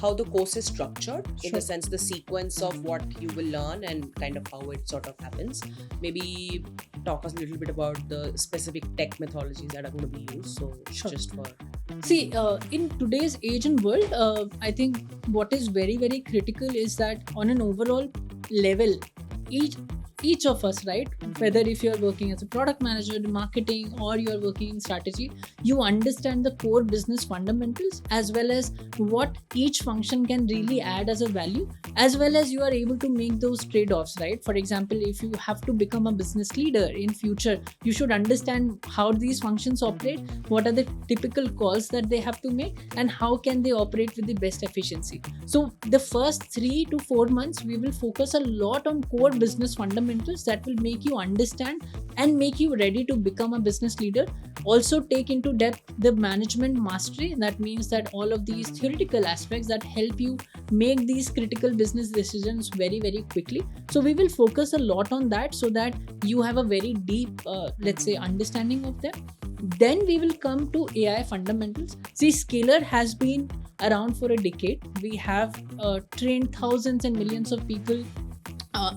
how the course is structured, in the Sure. sense the sequence of what you will learn and kind of how it sort of happens. Maybe talk us a little bit about the specific tech methodologies that are going to be used. So Sure. just for See, in today's age and world, I think what is very, very critical is that on an overall level, each of us, right, whether if you're working as a product manager in marketing or you're working in strategy, you understand the core business fundamentals as well as what each function can really add as a value, as well as you are able to make those trade-offs, right? For example, if you have to become a business leader in future, you should understand how these functions operate, what are the typical calls that they have to make, and how can they operate with the best efficiency. So the first 3 to 4 months we will focus a lot on core business fundamentals that will make you understand and make you ready to become a business leader. Also take into depth the management mastery. That means that all of these theoretical aspects that help you make these critical business decisions very, very quickly. So we will focus a lot on that so that you have a very deep, let's say, understanding of them. Then we will come to AI fundamentals. See, Scalar has been around for a decade. We have trained thousands and millions of people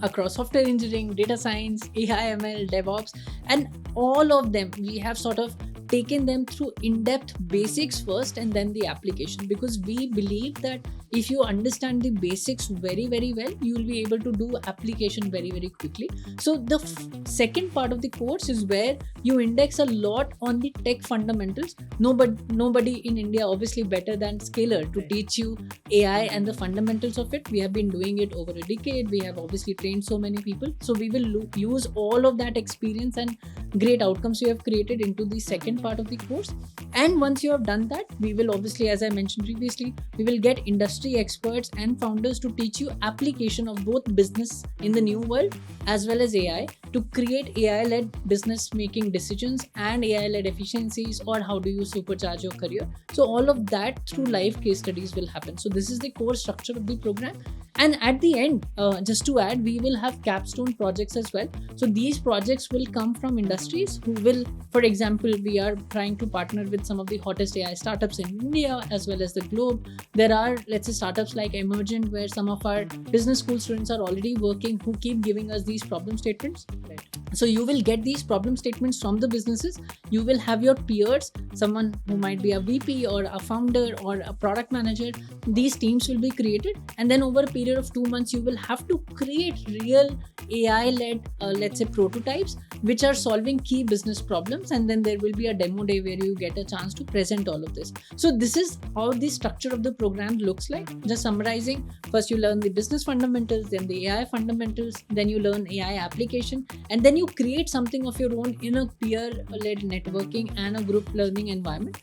across software engineering, data science, AI, ML, DevOps, and all of them, we have sort of taken them through in-depth basics first and then the application, because we believe that if you understand the basics very, very well, you will be able to do application very, very quickly. So the second part of the course is where you index a lot on the tech fundamentals. Nobody in India obviously better than Scalar to teach you AI and the fundamentals of it. We have been doing it over a decade. We have obviously trained so many people. So we will use all of that experience and great outcomes you have created into the second part of the course. And once you have done that, we will obviously, as I mentioned previously, we will get industry experts and founders to teach you application of both business in the new world as well as AI to create AI-led business making decisions and AI-led efficiencies, or how do you supercharge your career. So all of that through live case studies will happen. So this is the core structure of the program. And at the end, just to add, we will have capstone projects as well. So these projects will come from industries who will, for example, we are trying to partner with some of the hottest AI startups in India as well as the globe. There are, let's say, startups like Emergent, where some of our business school students are already working, who keep giving us these problem statements. Right. So you will get these problem statements from the businesses. You will have your peers, someone who might be a VP or a founder or a product manager. These teams will be created, and then over a period of 2 months, you will have to create real AI-led, let's say, prototypes which are solving key business problems, and then there will be a demo day where you get a chance to present all of this. So this is how the structure of the program looks like. Just summarizing, first you learn the business fundamentals, then the AI fundamentals, then you learn AI application, and then you create something of your own in a peer-led networking and a group learning environment,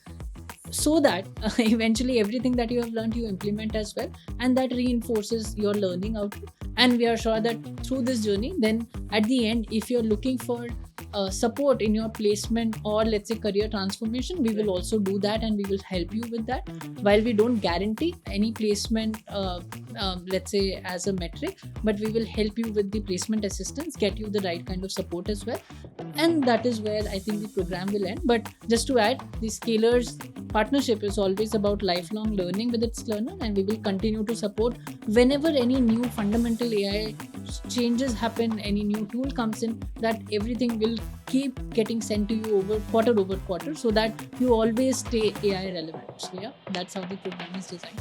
so that eventually everything that you have learned you implement as well, and that reinforces your learning output. And we are sure that through this journey, then at the end, if you're looking for support in your placement or, let's say, career transformation, we will also do that and we will help you with that. While we don't guarantee any placement, let's say, as a metric, but we will help you with the placement assistance, get you the right kind of support as well. And that is where I think the program will end. But just to add, the Scalar's partnership is always about lifelong learning with its learner, and we will continue to support whenever any new fundamental AI changes happen, any new tool comes in, that everything will keep getting sent to you over quarter, so that you always stay AI relevant. So yeah, that's how the program is designed.